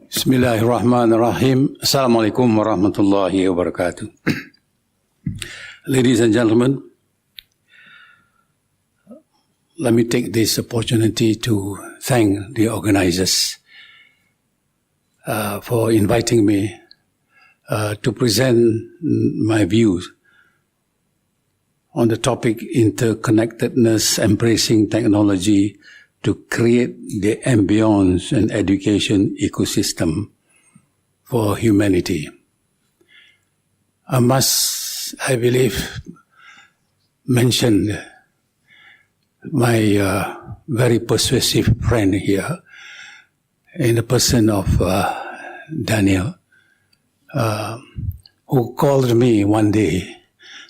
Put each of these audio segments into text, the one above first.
Bismillahirrahmanirrahim. Assalamualaikum warahmatullahi wabarakatuh. Ladies and gentlemen, let me take this opportunity to thank the organizers for inviting me to present my views on the topic Interconnectedness, Embracing Technology to Create the Ambience and Education Ecosystem for Humanity. I must, I believe, mention my very persuasive friend here in the person of Daniel, who called me one day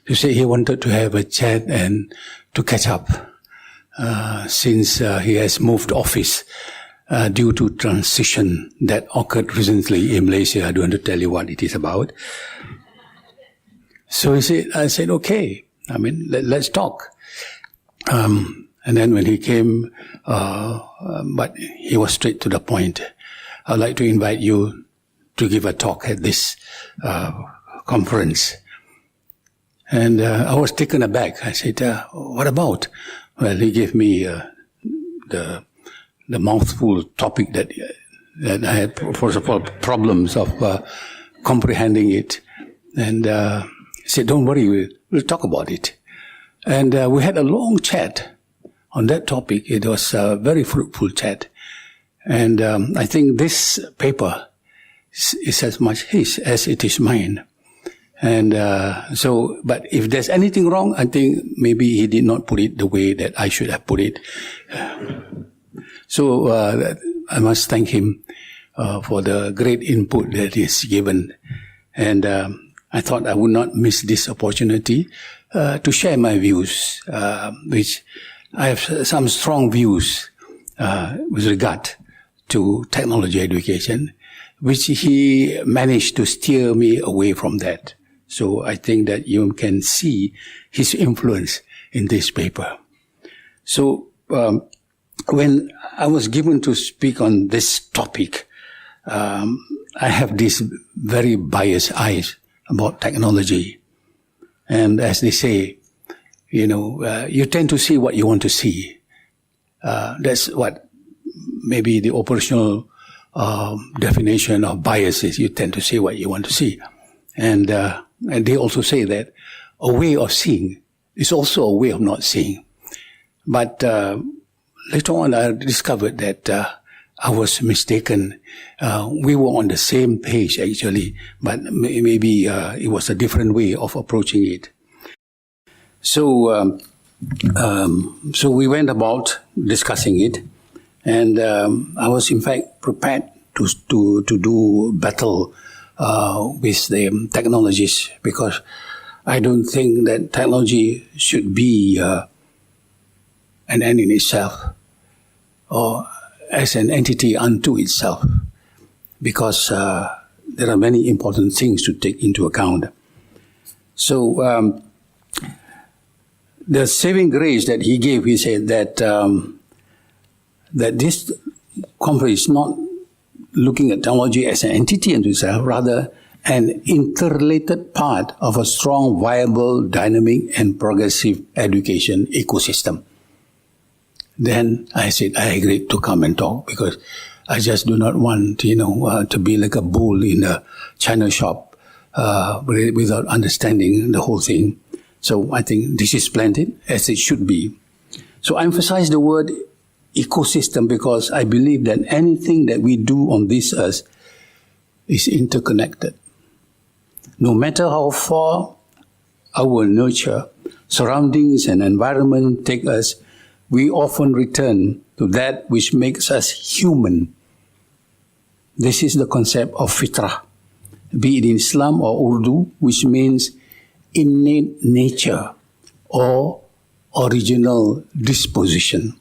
to say he wanted to have a chat and to catch up since he has moved office due to transition that occurred recently in Malaysia. I don't want to tell you what it is about. So I said, okay, let's talk. And then when he came, but he was straight to the point. I'd like to invite you to give a talk at this conference. And I was taken aback. I said, what about? Well, he gave me the mouthful topic that I had, first of all, problems of comprehending it. And he said, don't worry, we'll talk about it. And we had a long chat on that topic. It was a very fruitful chat. And I think this paper is as much his as it is mine. And but if there's anything wrong, I think maybe he did not put it the way that I should have put it. So I must thank him for the great input that he's given. And I thought I would not miss this opportunity to share my views, which I have some strong views with regard to technology education, which he managed to steer me away from that. So I think that you can see his influence in this paper. So when I was given to speak on this topic, I have these very biased eyes about technology. And as they say, you tend to see what you want to see. That's what maybe the operational definition of bias is. You tend to see what you want to see. And they also say that a way of seeing is also a way of not seeing. But later on, I discovered that I was mistaken. We were on the same page, actually, but maybe it was a different way of approaching it. So we went about discussing it, and I was in fact prepared to do battle with the technologies, because I don't think that technology should be an end in itself or as an entity unto itself, because there are many important things to take into account. So the saving grace that he gave, he said that that this conference is not looking at technology as an entity unto itself, rather an interrelated part of a strong, viable, dynamic, and progressive education ecosystem. Then I said, I agreed to come and talk, because I just do not want, to be like a bull in a china shop without understanding the whole thing. So I think this is splendid, as it should be. So I emphasize the word ecosystem because I believe that anything that we do on this earth is interconnected. No matter how far our nurture, surroundings, and environment take us, we often return to that which makes us human. This is the concept of fitrah, be it in Islam or Urdu, which means innate nature or original disposition.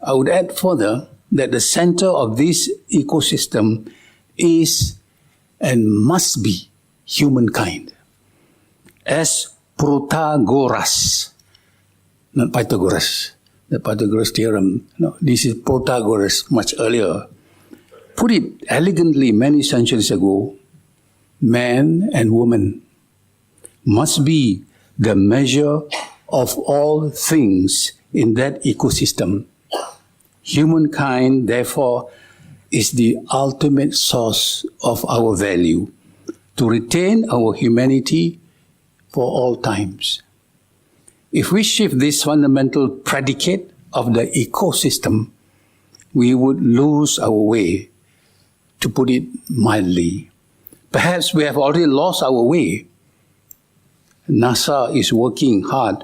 I would add further that the center of this ecosystem is and must be humankind. As Protagoras, not Pythagoras, the Pythagoras theorem. No, this is Protagoras, much earlier. put it elegantly many centuries ago, man and woman must be the measure of all things in that ecosystem. Humankind, therefore, is the ultimate source of our value, to retain our humanity for all times. If we shift this fundamental predicate of the ecosystem, we would lose our way, to put it mildly. Perhaps we have already lost our way. NASA is working hard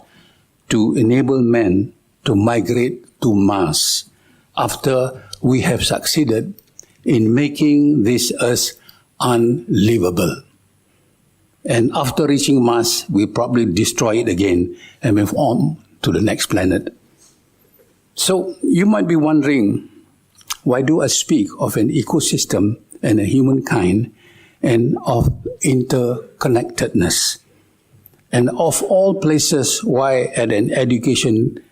to enable men to migrate to Mars after we have succeeded in making this Earth unlivable. And after reaching Mars, we probably destroy it again and move on to the next planet. So you might be wondering, why do I speak of an ecosystem and a humankind and of interconnectedness? And of all places, why at an education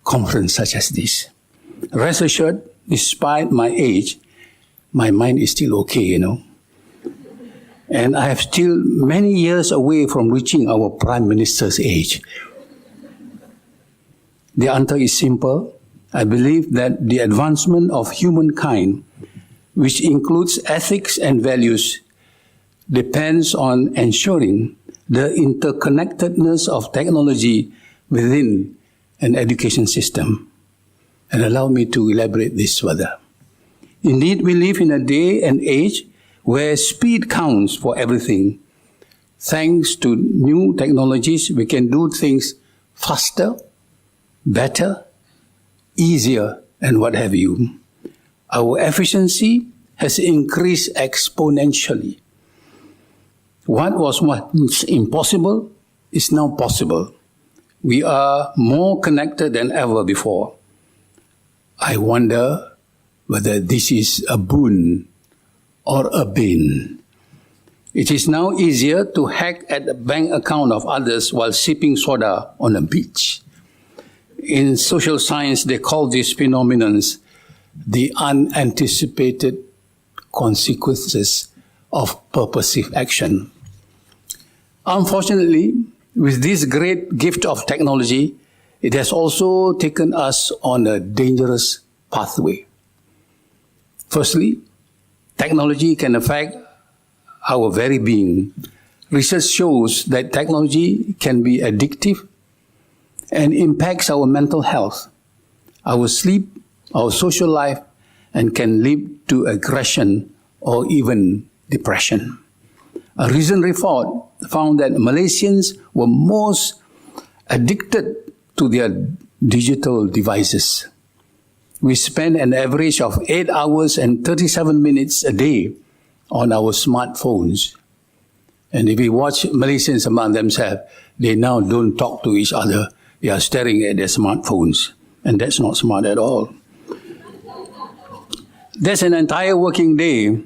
conference such as this? Rest assured, despite my age, my mind is still okay, you know. And I have still many years away from reaching our Prime Minister's age. The answer is simple. I believe that the advancement of humankind, which includes ethics and values, depends on ensuring the interconnectedness of technology within an education system. And allow me to elaborate this further. Indeed, we live in a day and age where speed counts for everything. Thanks to new technologies, we can do things faster, better, easier, and what have you. Our efficiency has increased exponentially. What was once impossible is now possible. We are more connected than ever before. I wonder whether this is a boon or a bane. It is now easier to hack at the bank account of others while sipping soda on a beach. In social science, they call these phenomenon the unanticipated consequences of purposive action. Unfortunately, with this great gift of technology, it has also taken us on a dangerous pathway. Firstly, technology can affect our very being. Research shows that technology can be addictive and impacts our mental health, our sleep, our social life, and can lead to aggression or even depression. A recent report found that Malaysians were most addicted to their digital devices. We spend an average of 8 hours and 37 minutes a day on our smartphones. And if we watch Malaysians among themselves, they now don't talk to each other. They are staring at their smartphones. And that's not smart at all. That's an entire working day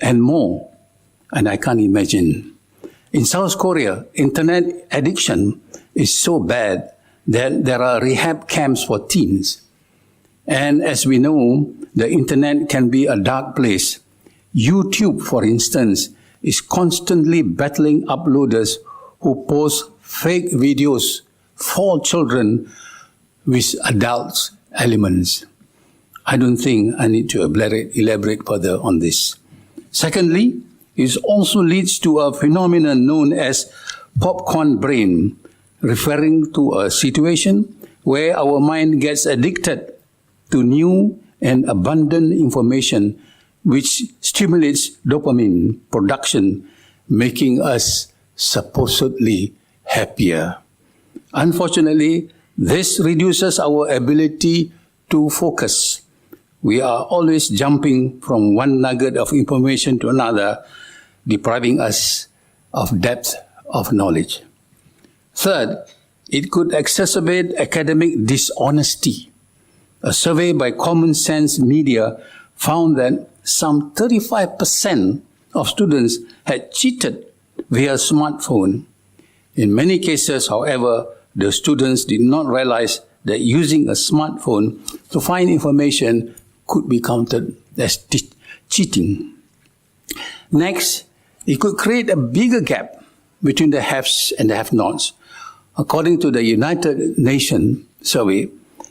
and more. And I can't imagine. In South Korea, internet addiction is so bad that there are rehab camps for teens. And as we know, the internet can be a dark place. YouTube, for instance, is constantly battling uploaders who post fake videos for children with adult elements. I don't think I need to elaborate further on this. Secondly, it also leads to a phenomenon known as popcorn brain, referring to a situation where our mind gets addicted to new and abundant information which stimulates dopamine production, making us supposedly happier. Unfortunately, this reduces our ability to focus. We are always jumping from one nugget of information to another, depriving us of depth of knowledge. Third, it could exacerbate academic dishonesty. A survey by Common Sense Media found that some 35% of students had cheated via smartphone. In many cases, however, the students did not realize that using a smartphone to find information could be counted as cheating. Next, it could create a bigger gap between the haves and the have-nots. According to the United Nations survey,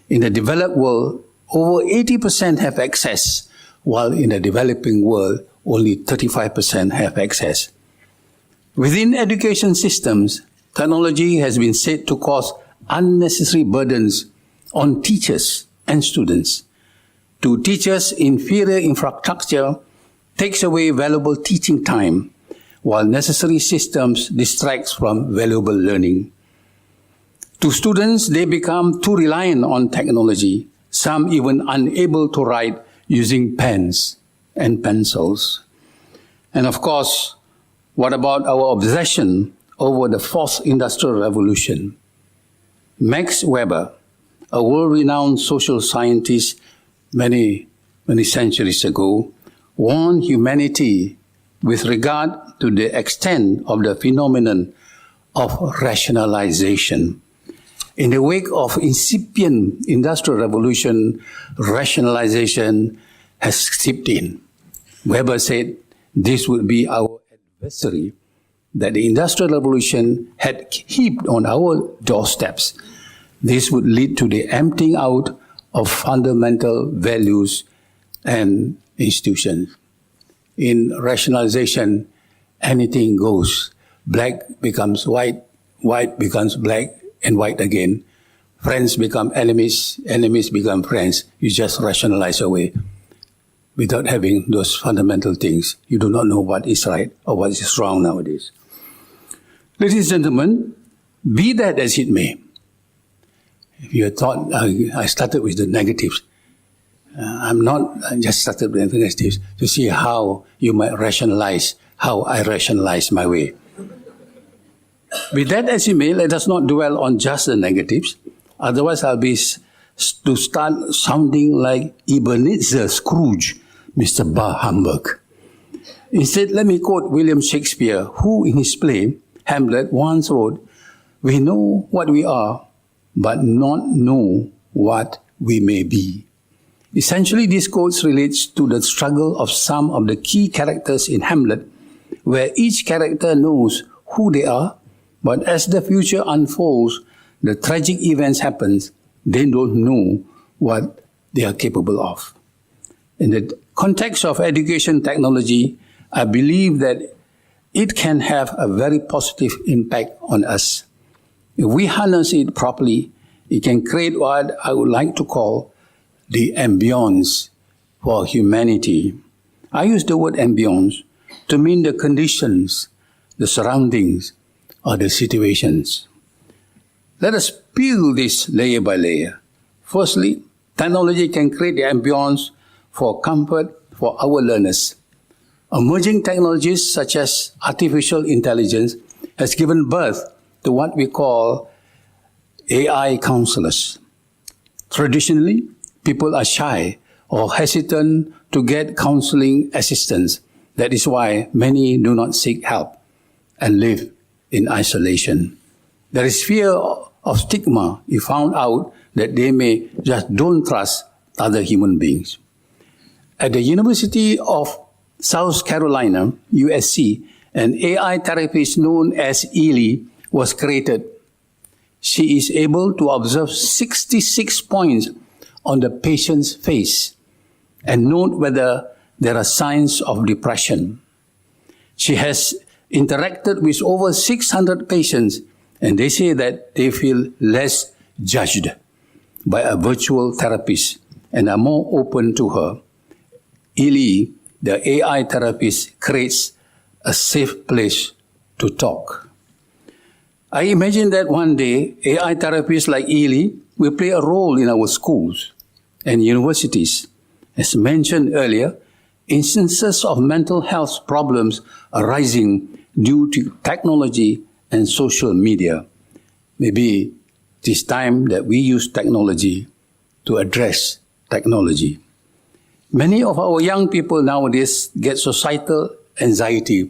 in the developed world, over 80% have access, while in the developing world, only 35% have access. Within education systems, technology has been said to cause unnecessary burdens on teachers and students. To teachers, inferior infrastructure takes away valuable teaching time, while necessary systems distract from valuable learning. To students, they become too reliant on technology, some even unable to write using pens and pencils. And of course, what about our obsession over the fourth industrial revolution? Max Weber, a world-renowned social scientist many centuries ago, warned humanity with regard to the extent of the phenomenon of rationalization. In the wake of incipient industrial revolution, rationalization has seeped in. Weber said this would be our adversary that the industrial revolution had heaped on our doorsteps. This would lead to the emptying out of fundamental values and institutions. In rationalization, anything goes. Black becomes white, white becomes black, and white again. Friends become enemies, enemies become friends. You just rationalize away. Without having those fundamental things, you do not know what is right or what is wrong nowadays. Ladies and gentlemen, be that as it may, if you thought I started with the negatives, I just started with the negatives to see how you might rationalize how I rationalize my way. With that as it may, let us not dwell on just the negatives. Otherwise, I'll be to start sounding like Ebenezer Scrooge, Mr. Bah Humbug. Instead, let me quote William Shakespeare, who in his play, Hamlet, once wrote, "We know what we are, but not know what we may be." Essentially, this quote relates to the struggle of some of the key characters in Hamlet, where each character knows who they are, but as the future unfolds, the tragic events happen, they don't know what they are capable of. In the context of education technology, I believe that it can have a very positive impact on us. If we harness it properly, it can create what I would like to call the ambience for humanity. I use the word ambience to mean the conditions, the surroundings, or the situations. Let us peel this layer by layer. Firstly, technology can create the ambience for comfort for our learners. Emerging technologies such as artificial intelligence has given birth to what we call AI counselors. Traditionally, people are shy or hesitant to get counseling assistance. That is why many do not seek help and live in isolation. There is fear of stigma if found out that they may just don't trust other human beings. At the University of South Carolina, USC, an AI therapist known as Ely was created. She is able to observe 66 points on the patient's face and note whether there are signs of depression. She has interacted with over 600 patients, and they say that they feel less judged by a virtual therapist and are more open to her. Ely, the AI therapist, creates a safe place to talk. I imagine that one day, AI therapists like Ely will play a role in our schools and universities. As mentioned earlier, instances of mental health problems arising due to technology and social media. Maybe it is time that we use technology to address technology. Many of our young people nowadays get societal anxiety.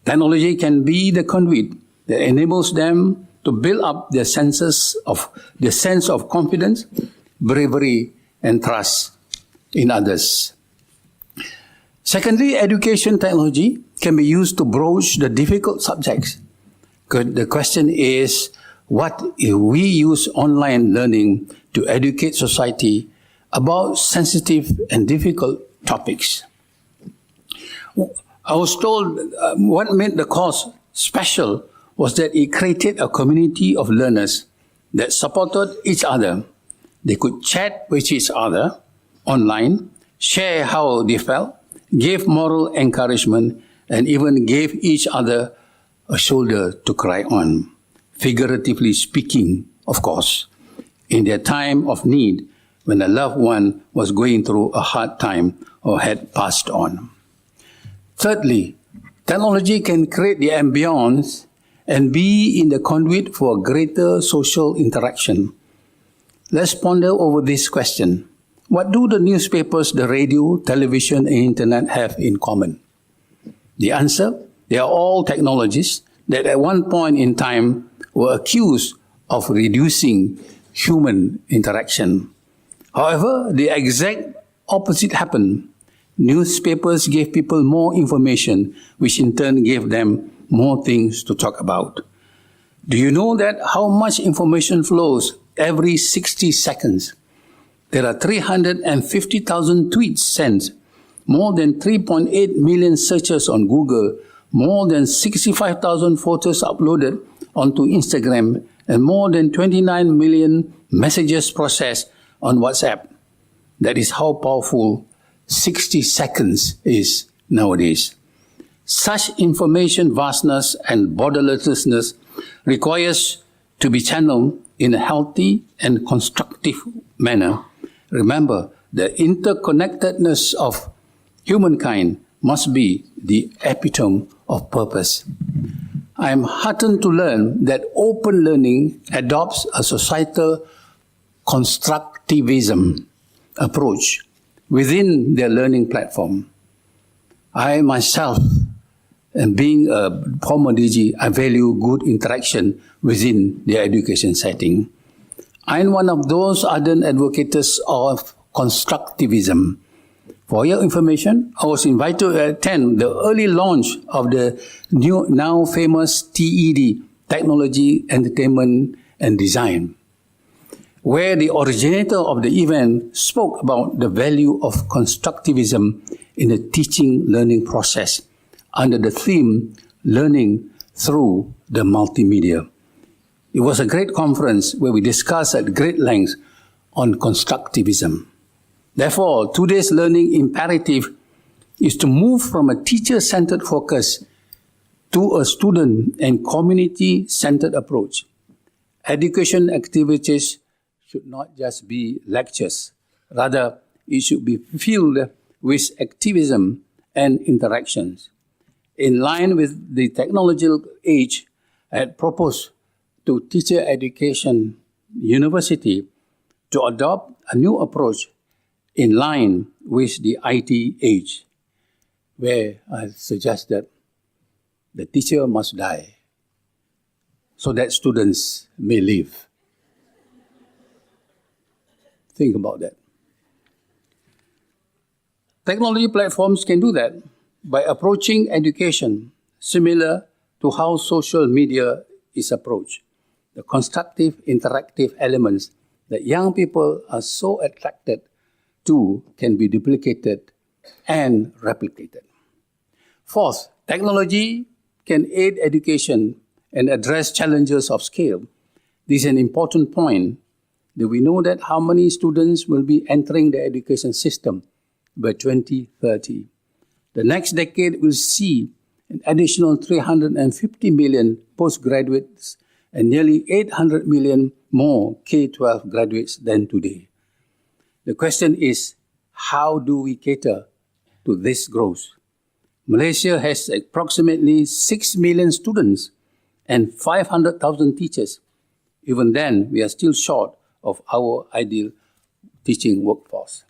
Technology can be the conduit that enables them to build up their sense of confidence, bravery, and trust in others. Secondly, education technology can be used to broach the difficult subjects. The question is, what if we use online learning to educate society about sensitive and difficult topics? I was told what made the course special was that it created a community of learners that supported each other. They could chat with each other online, share how they felt, gave moral encouragement, and even gave each other a shoulder to cry on, figuratively speaking, of course, in their time of need when a loved one was going through a hard time or had passed on. Thirdly, technology can create the ambience and be in the conduit for greater social interaction. Let's ponder over this question. What do the newspapers, the radio, television, and internet have in common? The answer, they are all technologies that at one point in time were accused of reducing human interaction. However, the exact opposite happened. Newspapers gave people more information, which in turn gave them more things to talk about. Do you know that how much information flows every 60 seconds? There are 350,000 tweets sent, more than 3.8 million searches on Google, more than 65,000 photos uploaded onto Instagram, and more than 29 million messages processed on WhatsApp. That is how powerful 60 seconds is nowadays. Such information vastness and borderlessness requires to be channeled in a healthy and constructive manner. Remember, the interconnectedness of humankind must be the epitome of purpose. I am heartened to learn that open learning adopts a societal constructivism approach within their learning platform. I myself, and being a former DG, I value good interaction within the education setting. I am one of those ardent advocates of constructivism. For your information, I was invited to attend the early launch of the new, now famous TED, Technology, Entertainment and Design, where the originator of the event spoke about the value of constructivism in the teaching learning process under the theme, Learning Through the Multimedia. It was a great conference where we discussed at great length on constructivism. Therefore, today's learning imperative is to move from a teacher-centered focus to a student and community-centered approach. Education activities should not just be lectures. Rather, it should be filled with activism and interactions. In line with the technological age, I had proposed to Teacher Education University to adopt a new approach in line with the IT age, where I suggest that the teacher must die so that students may live. Think about that. Technology platforms can do that by approaching education similar to how social media is approached. The constructive, interactive elements that young people are so attracted to can be duplicated and replicated. Fourth, technology can aid education and address challenges of scale. This is an important point. Do we know that how many students will be entering the education system by 2030? The next decade will see an additional 350 million postgraduates and nearly 800 million more K-12 graduates than today. The question is, how do we cater to this growth? Malaysia has approximately 6 million students and 500,000 teachers. Even then, we are still short of our ideal teaching workforce.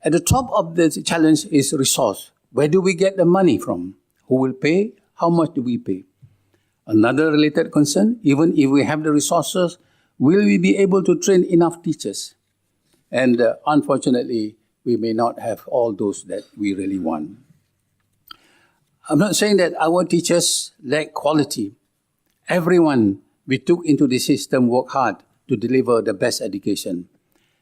At the top of the challenge is resource. Where do we get the money from? Who will pay? How much do we pay? Another related concern, even if we have the resources, will we be able to train enough teachers? And unfortunately, we may not have all those that we really want. I'm not saying that our teachers lack quality. Everyone we took into the system worked hard to deliver the best education.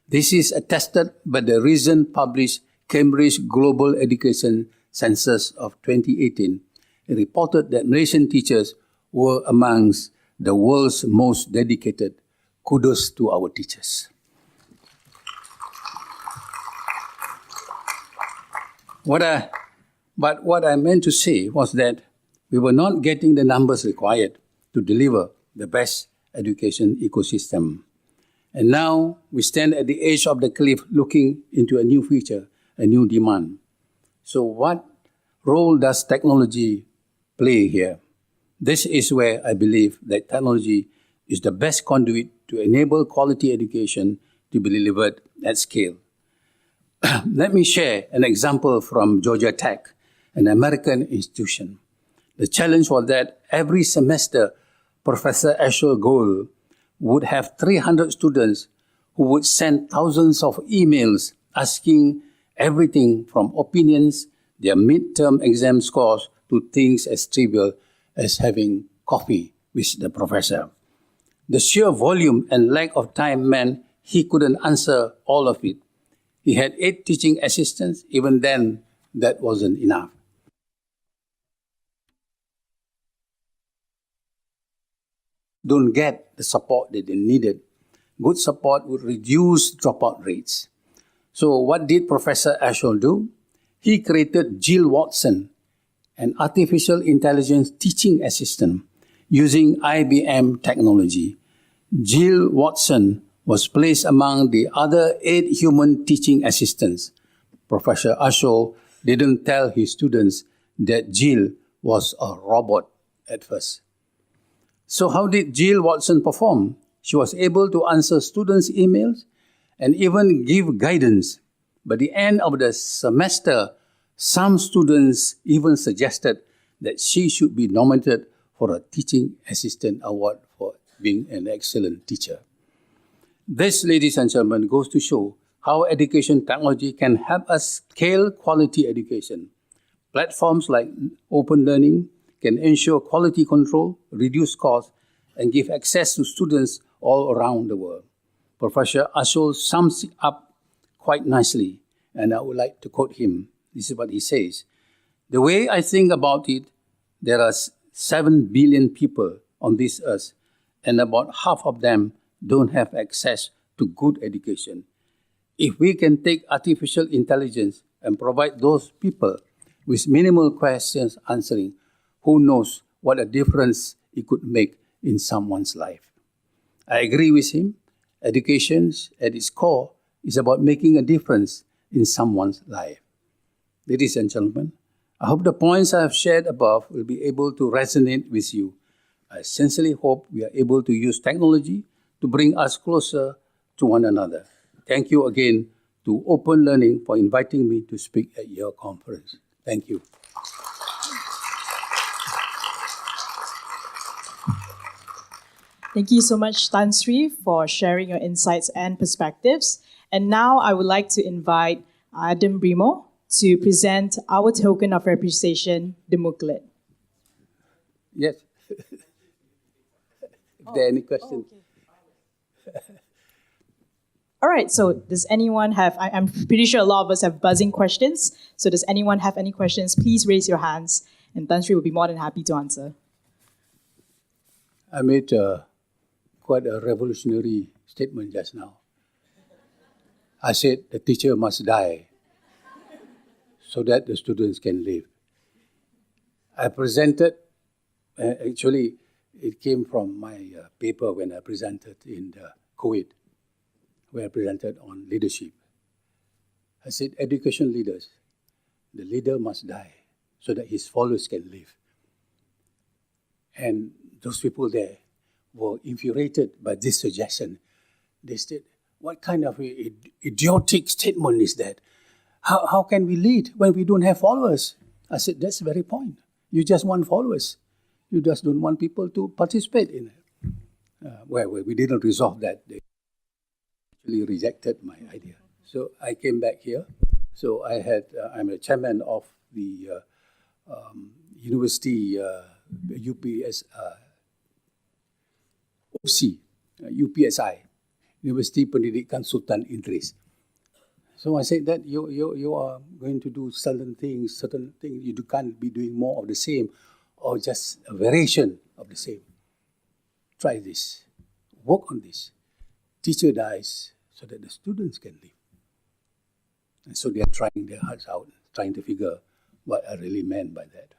This is attested by the recent published Cambridge Global Education Census of 2018. It reported that Malaysian teachers were amongst the world's most dedicated. Kudos to our teachers. But what I meant to say was that we were not getting the numbers required to deliver the best education ecosystem. And now we stand at the edge of the cliff looking into a new future, a new demand. So what role does technology play here? This is where I believe that technology is the best conduit to enable quality education to be delivered at scale. Let me share an example from Georgia Tech, an American institution. The challenge was that every semester, Professor Ashel Gold would have 300 students who would send thousands of emails asking everything from opinions, their midterm exam scores, to things as trivial as having coffee with the professor. The sheer volume and lack of time meant he couldn't answer all of it. He had 8 teaching assistants. Even then, that wasn't enough. Don't get the support that they needed. Good support would reduce dropout rates. So what did Professor Ashel do? He created Jill Watson, an artificial intelligence teaching assistant using IBM technology. Jill Watson was placed among the other 8 human teaching assistants. Professor Ashel didn't tell his students that Jill was a robot at first. So how did Jill Watson perform? She was able to answer students' emails and even give guidance. By the end of the semester, some students even suggested that she should be nominated for a Teaching Assistant Award for being an excellent teacher. This, ladies and gentlemen, goes to show how education technology can help us scale quality education. Platforms like OpenLearning can ensure quality control, reduce costs, and give access to students all around the world. Professor Ashel sums it up quite nicely, and I would like to quote him. This is what he says. The way I think about it, there are 7 billion people on this earth, and about half of them don't have access to good education. If we can take artificial intelligence and provide those people with minimal questions answering, who knows what a difference it could make in someone's life. I agree with him. Education, at its core, is about making a difference in someone's life. Ladies and gentlemen, I hope the points I have shared above will be able to resonate with you. I sincerely hope we are able to use technology to bring us closer to one another. Thank you again to OpenLearning for inviting me to speak at your conference. Thank you. Thank you so much, Tan Sri, for sharing your insights and perspectives. And now I would like to invite Adam Brimo to present our token of appreciation, the booklet. Yes. If there are any questions. Okay. All right, so does anyone have, I'm pretty sure a lot of us have buzzing questions. So does anyone have any questions? Please raise your hands, and Tan Sri will be more than happy to answer. I made quite a revolutionary statement just now. I said the teacher must die so that the students can live. I presented, actually it came from my paper when I presented in the Kuwait, where I presented on leadership. I said, education leaders, the leader must die so that his followers can live. And those people there were infuriated by this suggestion. They said, what kind of idiotic statement is that? How can we lead when we don't have followers? I said, that's the very point. You just want followers. You just don't want people to participate in it. Well, we didn't resolve that. They actually rejected my idea. So I came back here So I'm a chairman of the University UPS OC, UPSI, University Pendidikan Sultan Idris. So I said that you are going to do certain things. You can't be doing more of the same or just a variation of the same. Try this. Work on this. Teacher dies so that the students can live. And so they are trying their hearts out, trying to figure what I really meant by that.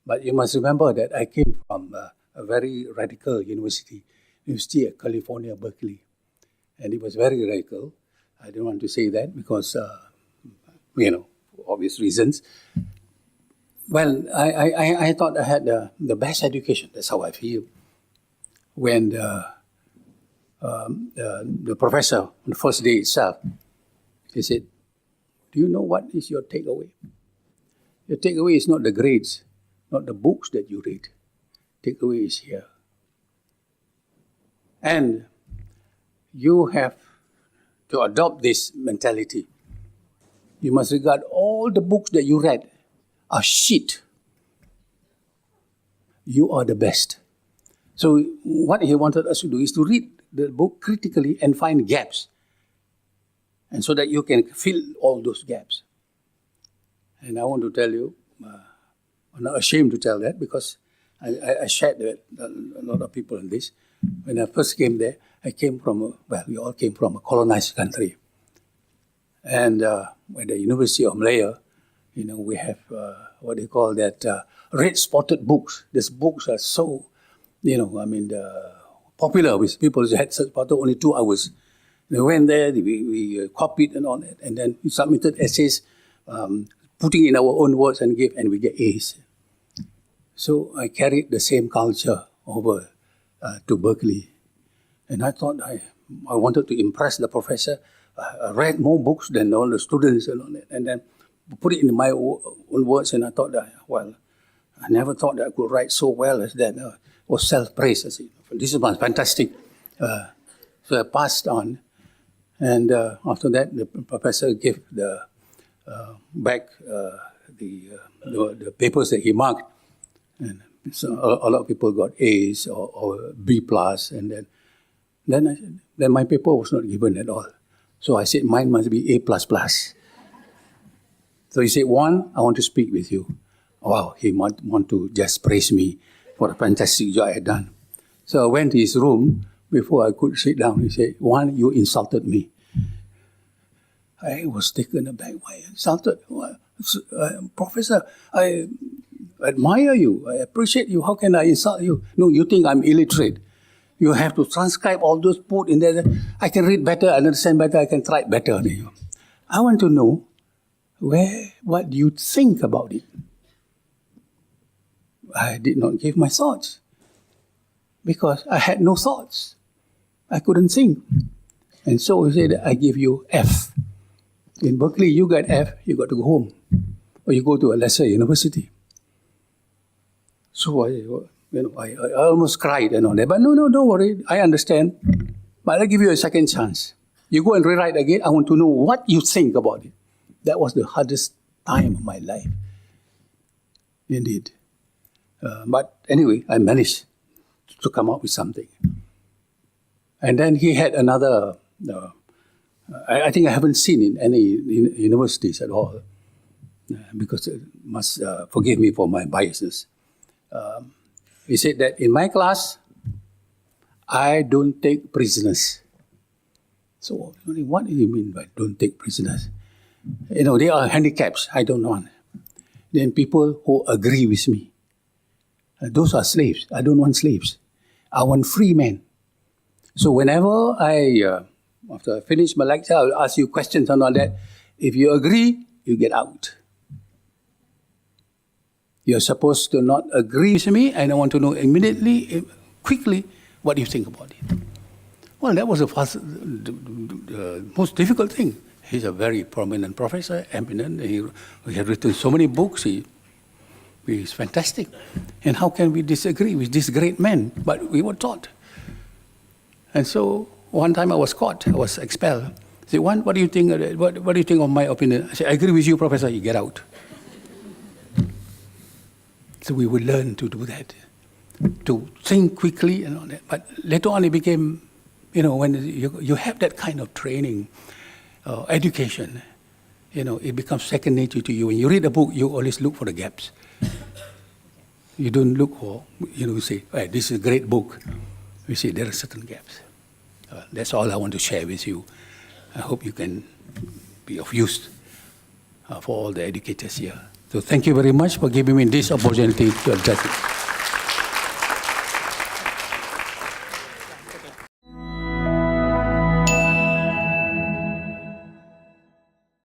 But you must remember that I came from a very radical university at California, Berkeley. And it was very radical. I don't want to say that because, obvious reasons. Well, I thought I had the best education. That's how I feel. When the professor, on the first day itself, he said, do you know what is your takeaway? Your takeaway is not the grades, not the books that you read. Takeaway is here. And you have to adopt this mentality. You must regard all the books that you read are shit. You are the best. So what he wanted us to do is to read the book critically and find gaps. And so that you can fill all those gaps. And I want to tell you, I'm not ashamed to tell that because I shared that a lot of people in this. When I first came there, we all came from a colonized country. And at the University of Malaya, we have what they call that red-spotted books. These books are so, popular with people who had such spotted only 2 hours. We went there, we copied and all that, and then we submitted essays, putting in our own words and we get A's. So I carried the same culture over to Berkeley. And I thought I wanted to impress the professor. I read more books than all the students and all that, and then put it in my own words, and I thought that, I never thought that I could write so well as that. It was self-praise. I said, this is fantastic. So I passed on. And after that, the professor gave back the papers that he marked. And so a lot of people got A's or B+, and then my paper was not given at all. So I said, mine must be A++. So he said, Wan, I want to speak with you. Wow, he want to just praise me for the fantastic job I had done. So I went to his room. Before I could sit down, he said, Wan, you insulted me. I was taken aback. Why insulted? Professor, I admire you. I appreciate you. How can I insult you? No, you think I'm illiterate. You have to transcribe all those, put in there. I can read better, understand better, I can write better than you. I want to know what you think about it. I did not give my thoughts because I had no thoughts. I couldn't think. And so he said, I give you F. In Berkeley, you got F, you got to go home. Or you go to a lesser university. So I almost cried and all that. But no, don't worry. I understand. But I'll give you a second chance. You go and rewrite again. I want to know what you think about it. That was the hardest time of my life. Indeed. But anyway, I managed to come up with something. And then he had another, I think I haven't seen in any universities at all, because must forgive me for my biases. He said that in my class, I don't take prisoners. So what do you mean by don't take prisoners? They are handicaps. I don't want. Then people who agree with me. Those are slaves. I don't want slaves. I want free men. So whenever after I finish my lecture, I'll ask you questions and all that. If you agree, you get out. You're supposed to not agree with me, and I want to know immediately, quickly, what you think about it. Well, that was the most difficult thing. He's a very prominent professor, eminent. He had written so many books. He's fantastic. And how can we disagree with this great man? But we were taught. And so one time I was caught. I was expelled. Say, Wan, what do you think? What do you think of my opinion? I say, I agree with you, Professor. You get out. So we would learn to do that, to think quickly and all that. But later on, it became, when you have that kind of training, education, it becomes second nature to you. When you read a book, you always look for the gaps. You don't look for, you say, hey, this is a great book. You see, there are certain gaps. That's all I want to share with you. I hope you can be of use for all the educators here. So thank you very much for giving me this opportunity to address it.